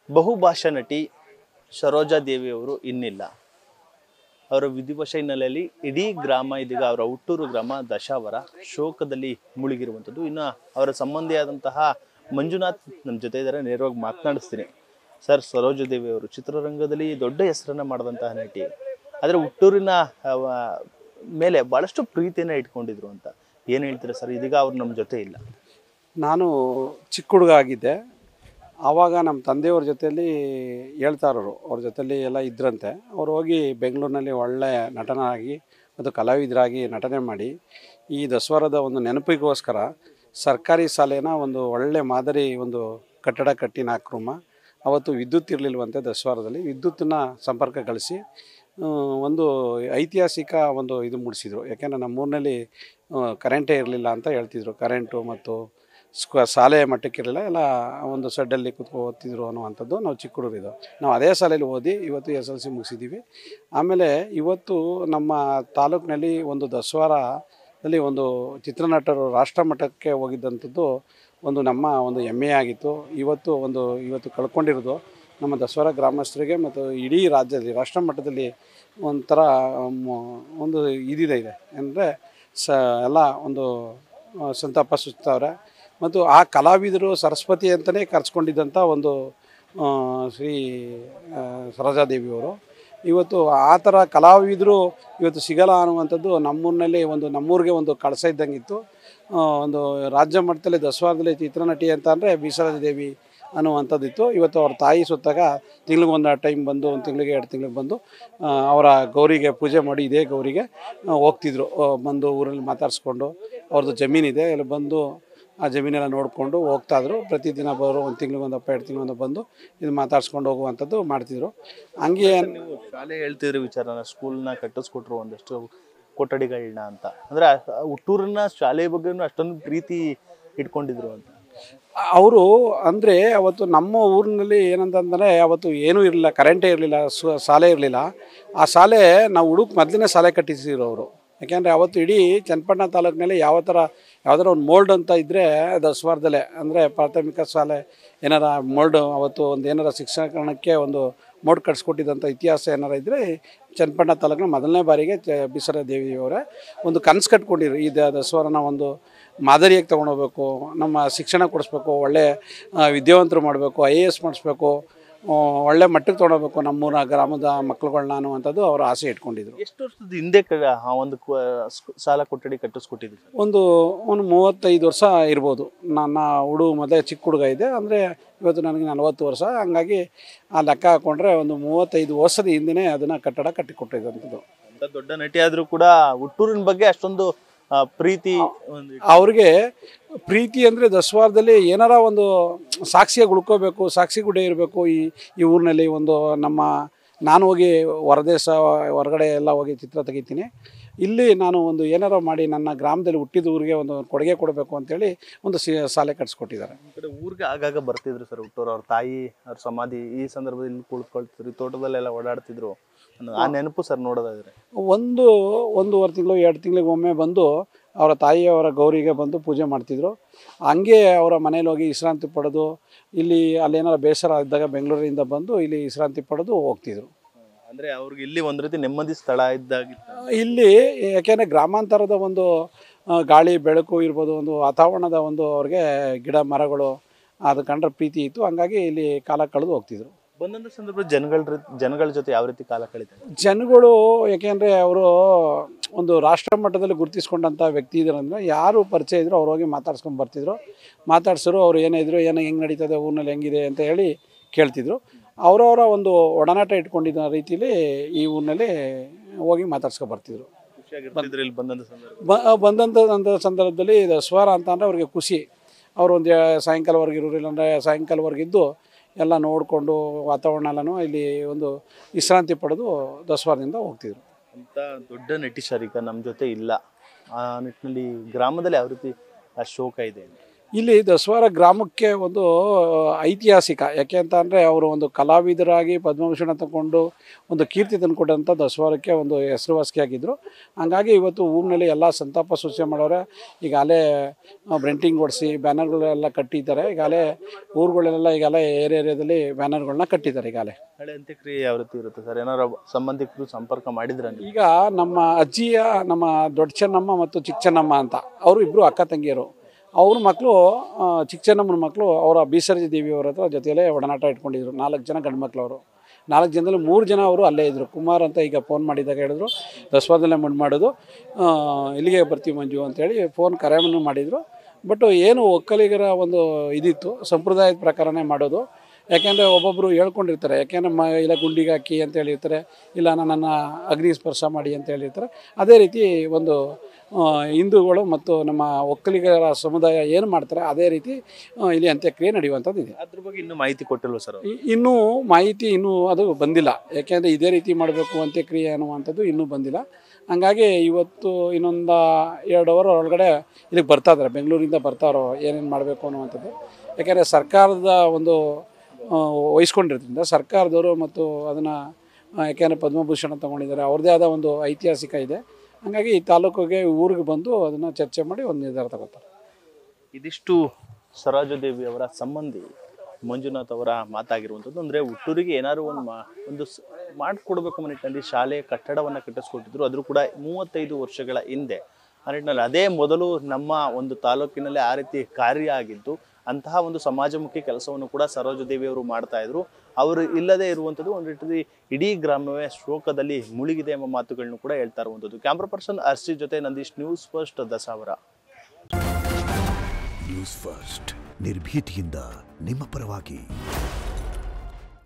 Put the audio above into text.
ಬಹುಭಾಷಾ ನಟಿ ಸರೋಜಾ ದೇವಿ ಅವರು ಇನ್ನಿಲ್ಲ. ಅವರ ವಿಧಿವಶ ಹಿನ್ನೆಲೆಯಲ್ಲಿ ಇಡೀ ಗ್ರಾಮ ಇದೀಗ ಅವರ ಹುಟ್ಟೂರು ಗ್ರಾಮ ದಶಾವರ ಶೋಕದಲ್ಲಿ ಮುಳುಗಿರುವಂಥದ್ದು. ಇನ್ನು ಅವರ ಸಂಬಂಧಿಯಾದಂತಹ ಮಂಜುನಾಥ್ ನಮ್ಮ ಜೊತೆ ಇದ್ದಾರೆ, ನೇರವಾಗಿ ಮಾತನಾಡಿಸ್ತೀನಿ. ಸರ್, ಸರೋಜಾ ದೇವಿ ಅವರು ಚಿತ್ರರಂಗದಲ್ಲಿ ದೊಡ್ಡ ಹೆಸರನ್ನ ಮಾಡಿದಂತಹ ನಟಿ, ಆದರೆ ಹುಟ್ಟೂರಿನ ಮೇಲೆ ಬಹಳಷ್ಟು ಪ್ರೀತಿಯನ್ನ ಇಟ್ಕೊಂಡಿದ್ರು ಅಂತ ಏನು ಹೇಳ್ತೀರಾ ಸರ್? ಇದೀಗ ಅವ್ರು ನಮ್ಮ ಜೊತೆ ಇಲ್ಲ. ನಾನು ಚಿಕ್ಕ ಹುಡುಗ ಆಗಿದ್ದೆ. ಆವಾಗ ನಮ್ಮ ತಂದೆಯವ್ರ ಜೊತೆಯಲ್ಲಿ ಹೇಳ್ತಾರವರು, ಅವ್ರ ಜೊತೆಯಲ್ಲಿ ಎಲ್ಲ ಇದ್ರಂತೆ. ಅವ್ರು ಹೋಗಿ ಬೆಂಗಳೂರಿನಲ್ಲಿ ಒಳ್ಳೆಯ ನಟನಾಗಿ ಮತ್ತು ಕಲಾವಿದರಾಗಿ ನಟನೆ ಮಾಡಿ ಈ ದಸರಾದ ಒಂದು ನೆನಪಿಗೋಸ್ಕರ ಸರ್ಕಾರಿ ಶಾಲೆನ ಒಂದು ಒಳ್ಳೆ ಮಾದರಿ ಒಂದು ಕಟ್ಟಡ ಕಟ್ಟಿ 4 ರೂಮ. ಅವತ್ತು ವಿದ್ಯುತ್ ಇರಲಿಲ್ವಂತೆ. ದಸರಾದಲ್ಲಿ ವಿದ್ಯುತ್ತನ್ನ ಸಂಪರ್ಕಗೊಳಿಸಿ ಒಂದು ಐತಿಹಾಸಿಕ ಒಂದು ಇದು ಮೂಡಿಸಿದರು. ಯಾಕೆಂದರೆ ನಮ್ಮೂರಿನಲ್ಲಿ ಕರೆಂಟೇ ಇರಲಿಲ್ಲ ಅಂತ ಹೇಳ್ತಿದ್ರು. ಕರೆಂಟು ಮತ್ತು ಶಾಲೆ ಮಟ್ಟಕ್ಕೆ ಇರಲಿಲ್ಲ, ಎಲ್ಲ ಒಂದು ಸೆಡ್ಡಲ್ಲಿ ಕೂತ್ಕೊ ಓದ್ತಿದ್ರು ಅನ್ನುವಂಥದ್ದು. ನಾವು ಚಿಕ್ಕ ಹುಡುಗರಿದ್ದು ನಾವು ಅದೇ ಶಾಲೆಯಲ್ಲಿ ಓದಿ ಇವತ್ತು SLC ಮುಗಿಸಿದ್ದೀವಿ. ಆಮೇಲೆ ಇವತ್ತು ನಮ್ಮ ತಾಲೂಕಿನಲ್ಲಿ ಒಂದು ದಸರಾದಲ್ಲಿ ಒಂದು ಚಿತ್ರನಟರು ರಾಷ್ಟ್ರ ಮಟ್ಟಕ್ಕೆ ಹೋಗಿದ್ದಂಥದ್ದು ಒಂದು ನಮ್ಮ ಒಂದು ಹೆಮ್ಮೆಯಾಗಿತ್ತು. ಇವತ್ತು ಕಳ್ಕೊಂಡಿರೋದು ನಮ್ಮ ದಸರಾ ಗ್ರಾಮಸ್ಥರಿಗೆ ಮತ್ತು ಇಡೀ ರಾಜ್ಯದಲ್ಲಿ ರಾಷ್ಟ್ರ ಮಟ್ಟದಲ್ಲಿ ಒಂಥರ ಒಂದು ಇದೆ ಅಂದರೆ ಎಲ್ಲ ಒಂದು ಸಂತಾಪ ಸೂಚಿಸ್ತವ್ರೆ. ಮತ್ತು ಆ ಕಲಾವಿದರು ಸರಸ್ವತಿ ಅಂತಲೇ ಕರೆಸ್ಕೊಂಡಿದ್ದಂಥ ಒಂದು ಶ್ರೀ ಸರೋಜಾದೇವಿಯವರು ಇವತ್ತು ಆ ಥರ ಕಲಾವಿದರು ಇವತ್ತು ಸಿಗಲ್ಲ ಅನ್ನುವಂಥದ್ದು ನಮ್ಮೂರಿಗೆ ಒಂದು ಕಳಸ ಇದ್ದಂಗಿತ್ತು. ಒಂದು ರಾಜ್ಯ ಮಟ್ಟದಲ್ಲಿ ದಸರಾದಲ್ಲಿ ಚಿತ್ರನಟಿ ಅಂತ ಅಂದರೆ ಬೀಸರಾಜದೇವಿ ಅನ್ನುವಂಥದ್ದಿತ್ತು. ಇವತ್ತು ಅವ್ರ ತಾಯಿ ಸುತ್ತಾಗ ತಿಂಗಳಿಗೊಂದು ಟೈಮ್ ಬಂದು, 1 ತಿಂಗಳಿಗೆ 2 ತಿಂಗಳಿಗೆ ಬಂದು ಅವರ ಗೌರಿಗೆ ಪೂಜೆ ಮಾಡಿ ಇದೇ ಗೌರಿಗೆ ಹೋಗ್ತಿದ್ರು. ಬಂದು ಊರಲ್ಲಿ ಮಾತಾಡಿಸ್ಕೊಂಡು ಅವ್ರದ್ದು ಜಮೀನಿದೆ, ಇಲ್ಲಿ ಬಂದು ಆ ಜಮೀನೆಲ್ಲ ನೋಡಿಕೊಂಡು ಹೋಗ್ತಾಯಿದ್ರು. ಪ್ರತಿದಿನ ಬರೋ 1 ತಿಂಗಳಿಗೊಂದಪ್ಪ 2 ತಿಂಗಳಿಗೊಂದು ಬಂದು ಇದು ಮಾತಾಡ್ಸ್ಕೊಂಡು ಹೋಗುವಂಥದ್ದು ಮಾಡ್ತಿದ್ರು. ಹಂಗೆ ನೀವು ಶಾಲೆ ಹೇಳ್ತಿದ್ರಿ ವಿಚಾರನ, ಸ್ಕೂಲ್ನ ಕಟ್ಟಿಸ್ಕೊಟ್ರು ಒಂದಷ್ಟು ಕೊಠಡಿಗಳನ್ನ ಅಂತ, ಅಂದರೆ ಹುಟ್ಟೂರಿನ ಶಾಲೆ ಬಗ್ಗೆ ಅಷ್ಟೊಂದು ಪ್ರೀತಿ ಇಟ್ಕೊಂಡಿದ್ರು ಅಂತ. ಅವರು ಅಂದರೆ ಅವತ್ತು ನಮ್ಮ ಊರಿನಲ್ಲಿ ಏನಂತಂದರೆ ಅವತ್ತು ಏನೂ ಇರಲಿಲ್ಲ, ಕರೆಂಟೇ ಇರಲಿಲ್ಲ, ಶಾಲೆ ಇರಲಿಲ್ಲ. ಆ ಶಾಲೆ ನಾವು ಮೊದಲನೇ ಶಾಲೆ ಕಟ್ಟಿಸಿದ್ರು ಅವರು. ಯಾಕೆಂದರೆ ಅವತ್ತು ಇಡೀ ಚನ್ನಪಟ್ಟಣ ತಾಲೂಕಿನಲ್ಲಿ ಯಾವ್ದಾರ ಒಂದು ಮೋಲ್ಡ್ ಅಂತ ಇದ್ದರೆ ದಸರಾದಲ್ಲೇ, ಅಂದರೆ ಪ್ರಾಥಮಿಕ ಶಾಲೆ ಏನಾರ ಮೋಲ್ಡ್ ಅವತ್ತು ಒಂದು ಏನಾರ ಶಿಕ್ಷಣಕ್ಕೆ ಒಂದು ಮೋಲ್ಡ್ ಕಟ್ಸ್ಕೊಟ್ಟಿದ್ದಂಥ ಇತಿಹಾಸ ಏನಾರ ಇದ್ದರೆ ಚನ್ನಪಟ್ಟಣ ತಾಲೂಕಿನ ಮೊದಲನೇ ಬಾರಿಗೆ ಬೀಸರಾದೇವಿಯವರೇ ಒಂದು ಕನಸು ಕಟ್ಕೊಂಡಿದ್ರು. ಈ ದಸರಾನ ಒಂದು ಮಾದರಿಯಾಗಿ ತೊಗೊಂಡೋಗ್ಬೇಕು, ನಮ್ಮ ಶಿಕ್ಷಣ ಕೊಡಿಸ್ಬೇಕು, ಒಳ್ಳೆ ವಿದ್ಯಾವಂತರು ಮಾಡಬೇಕು, IAS ಮಾಡಿಸ್ಬೇಕು, ಒಳ್ಳೆ ಮಟ್ಟಕ್ಕೆ ತೊಗೊಳ್ಬೇಕು ನಮ್ಮೂರ ಗ್ರಾಮದ ಮಕ್ಕಳುಗಳನ್ನ ಅನ್ನುವಂಥದ್ದು ಅವರ ಆಸೆ ಇಟ್ಕೊಂಡಿದ್ರು. ಎಷ್ಟು ವರ್ಷದ ಹಿಂದೆ ಒಂದು ಶಾಲಾ ಕೊಠಡಿ ಕಟ್ಟಿಸ್ಕೊಟ್ಟಿದ್ರು? ಒಂದು 35 ವರ್ಷ ಇರ್ಬೋದು. ನನ್ನ ಮೊದಲೇ ಚಿಕ್ಕ ಹುಡುಗ ಇದೆ, ಅಂದರೆ ಇವತ್ತು ನನಗೆ 40 ವರ್ಷ. ಹಂಗಾಗಿ ಆ ಲೆಕ್ಕ ಹಾಕ್ಕೊಂಡ್ರೆ ಒಂದು 35 ವರ್ಷದ ಹಿಂದೆ ಅದನ್ನು ಕಟ್ಟಡ ಕಟ್ಟಿಕೊಟ್ಟಿದ್ದಂಥದ್ದು. ಅಂತ ದೊಡ್ಡ ನಟಿ ಆದರೂ ಕೂಡ ಹುಟ್ಟೂರಿನ ಬಗ್ಗೆ ಅಷ್ಟೊಂದು ಪ್ರೀತಿ, ಅವ್ರಿಗೆ ಪ್ರೀತಿ ಅಂದರೆ ದಸರಾದಲ್ಲಿ ಏನಾರ ಒಂದು ಸಾಕ್ಷಿಯಾಗಿ ಉಳ್ಕೋಬೇಕು, ಸಾಕ್ಷಿ ಗುಡ್ಡೆ ಇರಬೇಕು ಈ ಊರಿನಲ್ಲಿ. ನಾನು ಹೋಗಿ ಹೊರಗಡೆ ಎಲ್ಲ ಹೋಗಿ ಚಿತ್ರ ತೆಗಿತೀನಿ. ಇಲ್ಲಿ ನಾನು ಒಂದು ಏನಾರ ಮಾಡಿ ನನ್ನ ಗ್ರಾಮದಲ್ಲಿ ಹುಟ್ಟಿದ ಊರಿಗೆ ಒಂದು ಕೊಡುಗೆ ಕೊಡಬೇಕು ಅಂತೇಳಿ ಒಂದು ಶಾಲೆ ಕಟ್ಸ್ಕೊಟ್ಟಿದ್ದಾರೆ. ಊರಿಗೆ ಆಗಾಗ ಬರ್ತಿದ್ರು ಸರ್ ಹುಟ್ಟೂರು. ಅವ್ರ ತಾಯಿ ಅವ್ರ ಸಮಾಧಿ ಈ ಸಂದರ್ಭದಲ್ಲಿ ಕುಳಿತುಕೊಳ್ತಿದ್ರು, ತೋಟದಲ್ಲೆಲ್ಲ ಓಡಾಡ್ತಿದ್ರು. ಆ ನೆನಪು ಸರ್ ನೋಡೋದಾದ್ರೆ 1.5 ತಿಂಗಳು 2 ತಿಂಗಳಿಗೆ ಒಮ್ಮೆ ಬಂದು ಅವರ ತಾಯಿಯವರ ಗೌರಿಗೆ ಬಂದು ಪೂಜೆ ಮಾಡ್ತಿದ್ರು. ಹಂಗೆ ಅವರ ಮನೇಲಿ ಹೋಗಿ ವಿಶ್ರಾಂತಿ ಪಡೆದು ಅಲ್ಲೇನಾರ ಬೇಸರ ಇದ್ದಾಗ ಬೆಂಗಳೂರಿಂದ ಬಂದು ಇಲ್ಲಿ ವಿಶ್ರಾಂತಿ ಪಡೆದು ಹೋಗ್ತಿದ್ರು. ಅಂದರೆ ಅವ್ರಿಗೆ ಇಲ್ಲಿ ಒಂದು ರೀತಿ ನೆಮ್ಮದಿ ಸ್ಥಳ ಇದ್ದಾಗಿತ್ತು ಇಲ್ಲಿ. ಯಾಕೆಂದರೆ ಗ್ರಾಮಾಂತರದ ಒಂದು ಗಾಳಿ ಬೆಳಕು ಇರ್ಬೋದು, ಒಂದು ವಾತಾವರಣದ ಒಂದು ಅವ್ರಿಗೆ ಗಿಡ ಮರಗಳು ಅದು ಕಂಡ್ರೆ ಪ್ರೀತಿ ಇತ್ತು. ಹಂಗಾಗಿ ಇಲ್ಲಿ ಕಾಲ ಕಳೆದು ಹೋಗ್ತಿದ್ರು. ಬಂದಂಥ ಸಂದರ್ಭ ಜನಗಳ ಜೊತೆ ಯಾವ ರೀತಿ ಕಾಲ ಕಳೀತಾರೆ ಜನಗಳು? ಯಾಕೆಂದರೆ ಅವರು ಒಂದು ರಾಷ್ಟ್ರ ಮಟ್ಟದಲ್ಲಿ ಗುರುತಿಸ್ಕೊಂಡಂಥ ವ್ಯಕ್ತಿ ಇದ್ರಂದರೆ ಯಾರು ಪರಿಚಯ ಇದ್ರು ಅವ್ರು ಹೋಗಿ ಮಾತಾಡ್ಸ್ಕೊಂಡು ಬರ್ತಿದ್ರು. ಮಾತಾಡ್ಸೋರು ಅವ್ರು ಏನೇ ಇದ್ರು, ಹೆಂಗೆ ನಡೀತದೆ ಊರಿನಲ್ಲಿ ಹೆಂಗಿದೆ ಅಂತ ಹೇಳಿ ಕೇಳ್ತಿದ್ರು. ಅವರವರ ಒಂದು ಒಡನಾಟ ಇಟ್ಕೊಂಡಿದ್ದ ರೀತಿಯಲ್ಲಿ ಈ ಊರಿನಲ್ಲಿ ಹೋಗಿ ಮಾತಾಡ್ಸ್ಕೊ ಬರ್ತಿದ್ರು. ಬಂದಂಥ ಸಂದರ್ಭದಲ್ಲಿ ದಸರಾ ಅಂತ ಅಂದರೆ ಅವ್ರಿಗೆ ಖುಷಿ. ಅವರು ಒಂದು ಸಾಯಂಕಾಲವರೆಗೆ ಇರೋರಿಲ್ಲ ಅಂದರೆ ಸಾಯಂಕಾಲವರೆಗಿದ್ದು ಎಲ್ಲ ನೋಡಿಕೊಂಡು ವಾತಾವರಣ ಎಲ್ಲನೂ ಇಲ್ಲಿ ಒಂದು ವಿಶ್ರಾಂತಿ ಪಡೆದು ದಸರಾದಿಂದ ಹೋಗ್ತಿದ್ರು. ಅಂತ ದೊಡ್ಡ ನಟಿ ಸರ್ ಈಗ ನಮ್ಮ ಜೊತೆ ಇಲ್ಲ. ಆ ನಿಟ್ಟಿನಲ್ಲಿ ಗ್ರಾಮದಲ್ಲಿ ಯಾವ ರೀತಿ ಆ ಶೋಕ ಇದೆ? ಇಲ್ಲಿ ದಸವಾರ ಗ್ರಾಮಕ್ಕೆ ಒಂದು ಐತಿಹಾಸಿಕ, ಯಾಕೆ ಅಂತ ಅಂದರೆ ಅವರು ಒಂದು ಕಲಾವಿದರಾಗಿ ಪದ್ಮಭೂಷಣ ತಗೊಂಡು ಒಂದು ಕೀರ್ತಿ ತಂದುಕೊಟ್ಟಂಥ ದಸವಾರಕ್ಕೆ ಒಂದು ಹೆಸರುವಾಸಿಯಾಗಿದ್ದರು. ಹಂಗಾಗಿ ಇವತ್ತು ಊರಿನಲ್ಲಿ ಎಲ್ಲ ಸಂತಾಪ ಸೂಚನೆ ಮಾಡೋರೆ. ಈಗಾಗಲೇ ಬ್ರೆಂಟಿಂಗ್ ಓಡಿಸಿ ಬ್ಯಾನರ್ಗಳೆಲ್ಲ ಕಟ್ಟಿದ್ದಾರೆ. ಈಗಾಗಲೇ ಊರುಗಳೆಲ್ಲ ಈಗಾಗಲೇ ಏರಿಯಾದಲ್ಲಿ ಬ್ಯಾನರ್ಗಳನ್ನ ಕಟ್ಟಿದ್ದಾರೆ. ಈಗಾಗಲೇ ಹಳೆ ಅಂತ್ಯಕ್ರಿಯೆ ಯಾವ ರೀತಿ ಇರುತ್ತೆ ಸರ್? ಏನಾರು ಸಂಬಂಧಿಕರು ಸಂಪರ್ಕ ಮಾಡಿದ್ರೆ? ಈಗ ನಮ್ಮ ಅಜ್ಜಿಯ ನಮ್ಮ ದೊಡ್ಡ ಚೆನ್ನಮ್ಮ ಮತ್ತು ಚಿಕ್ಕ ಚೆನ್ನಮ್ಮ ಅಂತ ಅವರು ಇಬ್ಬರು ಅಕ್ಕ ತಂಗಿಯರು. ಅವ್ರ ಮಕ್ಕಳು ಚಿಕ್ಕ ಚೆನ್ನಮ್ಮನ ಮಕ್ಕಳು ಅವರ ಬೀಸರ್ಜಿ ದೇವಿಯವರ ಹತ್ರ ಜೊತೆಯಲ್ಲೇ ಒಡನಾಟ ಇಟ್ಕೊಂಡಿದ್ರು. 4 ಜನ ಗಂಡು ಮಕ್ಕಳು ಅವರು. 4 ಜನದಲ್ಲಿ 3 ಜನ ಅವರು ಅಲ್ಲೇ ಇದ್ದರು. ಕುಮಾರ್ ಅಂತ ಈಗ ಫೋನ್ ಮಾಡಿದಾಗ ಹೇಳಿದ್ರು ದಸವಾರದಲ್ಲೇ ಮುಂದೆ ಮಾಡೋದು, ಇಲ್ಲಿಗೆ ಬರ್ತೀವಿ ಮಂಜು ಅಂತೇಳಿ ಫೋನ್ ಕರೆಯನ್ನು ಮಾಡಿದರು. ಬಟ್ ಏನು ಒಕ್ಕಲಿಗರ ಒಂದು ಇದಿತ್ತು, ಸಂಪ್ರದಾಯದ ಪ್ರಕಾರನೇ ಮಾಡೋದು. ಯಾಕೆಂದರೆ ಒಬ್ಬೊಬ್ಬರು ಹೇಳ್ಕೊಂಡಿರ್ತಾರೆ, ಯಾಕೆಂದರೆ ಇಲ್ಲ ಗುಂಡಿಗೆ ಹಾಕಿ ಅಂತ ಹೇಳಿರ್ತಾರೆ, ಇಲ್ಲ ನನ್ನನ್ನು ಅಗ್ನಿ ಸ್ಪರ್ಶ ಮಾಡಿ ಅಂತ ಹೇಳಿರ್ತಾರೆ. ಅದೇ ರೀತಿ ಒಂದು ಹಿಂದೂಗಳು ಮತ್ತು ನಮ್ಮ ಒಕ್ಕಲಿಗರ ಸಮುದಾಯ ಏನು ಮಾಡ್ತಾರೆ ಅದೇ ರೀತಿ ಇಲ್ಲಿ ಅಂತ್ಯಕ್ರಿಯೆ ನಡೆಯುವಂಥದ್ದು ಇದೆ. ಅದ್ರ ಬಗ್ಗೆ ಇನ್ನೂ ಮಾಹಿತಿ ಕೊಟ್ಟಿಲ್ವ ಸರ್? ಇನ್ನೂ ಮಾಹಿತಿ ಅದು ಬಂದಿಲ್ಲ. ಯಾಕೆಂದರೆ ಇದೇ ರೀತಿ ಮಾಡಬೇಕು ಅಂತ್ಯಕ್ರಿಯೆ ಅನ್ನುವಂಥದ್ದು ಇನ್ನೂ ಬಂದಿಲ್ಲ. ಹಂಗಾಗಿ ಇವತ್ತು ಇನ್ನೊಂದು 2 ಅವರ್ ಒಳಗಡೆ ಇಲ್ಲಿಗೆ ಬರ್ತಾ ಇದ್ದಾರೆ, ಬೆಂಗಳೂರಿಂದ ಬರ್ತಾರೋ ಏನೇನು ಮಾಡಬೇಕು ಅನ್ನುವಂಥದ್ದು. ಯಾಕೆಂದರೆ ಸರ್ಕಾರದ ಒಂದು ವಹಿಸ್ಕೊಂಡಿರೋದ್ರಿಂದ ಸರ್ಕಾರದವರು ಮತ್ತು ಅದನ್ನು ಯಾಕೆಂದರೆ ಪದ್ಮಭೂಷಣ ತೊಗೊಂಡಿದ್ದಾರೆ, ಅವ್ರದ್ದೇ ಆದ ಒಂದು ಐತಿಹಾಸಿಕ ಇದೆ. ಹಾಗಾಗಿ ಈ ತಾಲೂಕಿಗೆ ಊರಿಗೆ ಬಂದು ಅದನ್ನು ಚರ್ಚೆ ಮಾಡಿ ಒಂದು ನಿರ್ಧಾರ ತಗೋತಾರೆ. ಇದಿಷ್ಟು ಸರೋಜಾದೇವಿ ಅವರ ಸಂಬಂಧಿ ಮಂಜುನಾಥ್ ಅವರ ಮಾತಾಗಿರುವಂಥದ್ದು. ಅಂದರೆ ಹುಟ್ಟೂರಿಗೆ ಏನಾದ್ರು ಒಂದು ಮಾಡಿಕೊಡ್ಬೇಕು ನಿಟ್ಟಿನಲ್ಲಿ ಶಾಲೆ ಕಟ್ಟಡವನ್ನು ಕಟ್ಟಿಸ್ಕೊಟ್ಟಿದ್ರು. ಆದರೂ ಕೂಡ 35 ವರ್ಷಗಳ ಹಿಂದೆ ಆ ನಿಟ್ಟಿನಲ್ಲಿ ಅದೇ ಮೊದಲು ನಮ್ಮ ಒಂದು ತಾಲೂಕಿನಲ್ಲಿ ಆ ರೀತಿ ಕಾರ್ಯ ಆಗಿದ್ದು, ಅಂತಹ ಒಂದು ಸಮಾಜಮುಖಿ ಕೆಲಸವನ್ನು ಕೂಡ ಸರೋಜಾದೇವಿ ಅವರು ಮಾಡ್ತಾ ಇದ್ರು. ಅವರು ಇಲ್ಲದೆ ಇರುವಂಥದ್ದು ಒಂದು ರೀತಿ ಇಡೀ ಗ್ರಾಮವೇ ಶೋಕದಲ್ಲಿ ಮುಳುಗಿದೆ ಎಂಬ ಮಾತುಗಳನ್ನು ಕೂಡ ಹೇಳ್ತಾ ಇರುವಂಥದ್ದು. ಕ್ಯಾಮ್ರಾ ಪರ್ಸನ್ ಅರ್ಷಿ ಜೊತೆ ನಂದೀಶ್, ನ್ಯೂಸ್ ಫಸ್ಟ್ ದಸಾವರ. ನ್ಯೂಸ್ ಫಸ್ಟ್ ನಿರ್ಭೀತಿಯಿಂದ ನಿಮ್ಮ ಪರವಾಗಿ.